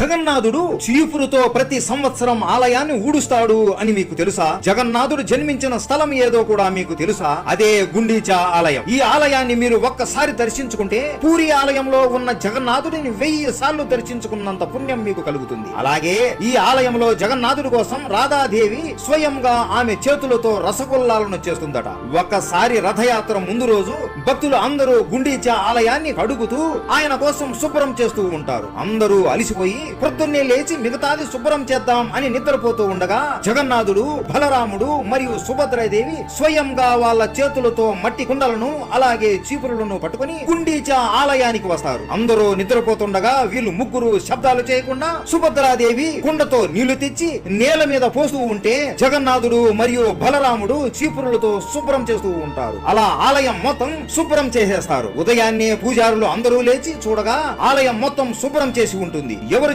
జగన్నాథుడు చీపురుతో ప్రతి సంవత్సరం ఆలయాన్ని ఊడుస్తాడు అని మీకు తెలుసా? జగన్నాథుడు జన్మించిన స్థలం ఏదో కూడా మీకు తెలుసా? అదే గుండీచా ఆలయం. ఈ ఆలయాన్ని మీరు ఒక్కసారి దర్శించుకుంటే పూరి ఆలయంలో ఉన్న జగన్నాథుడిని 1000 సార్లు దర్శించుకున్నంత పుణ్యం మీకు కలుగుతుంది. అలాగే ఈ ఆలయంలో జగన్నాథుడి కోసం రాధాదేవి స్వయంగా ఆమె చేతులతో రసగుల్లాలను చేస్తుందట. ఒక్కసారి రథయాత్ర ముందు రోజు భక్తులు అందరూ గుండీచా ఆలయాన్ని కడుగుతూ ఆయన కోసం శుభ్రం చేస్తూ ఉంటారు. అందరూ అలిసిపోయి పొద్దున్నే లేచి మిగతాది శుభ్రం చేద్దాం అని నిద్రపోతూ ఉండగా జగన్నాథుడు, బలరాముడు మరియు సుభద్రాదేవి స్వయంగా వాళ్ళ చేతులతో మట్టి కుండలను అలాగే చీపురులను పట్టుకుని గుండీచా ఆలయానికి వస్తారు. అందరూ నిద్రపోతుండగా వీళ్ళు ముగ్గురు శబ్దాలు చేయకుండా సుభద్రాదేవి కుండతో నీళ్లు తెచ్చి నేల మీద పోస్తూ ఉంటే జగన్నాథుడు మరియు బలరాముడు చీపురులతో శుభ్రం చేస్తూ ఉంటారు. అలా ఆలయం మొత్తం శుభ్రం చేసేస్తారు. ఉదయాన్నే పూజారులు అందరూ లేచి చూడగా ఆలయం మొత్తం శుభ్రం చేసి ఉంటుంది. ఎవరు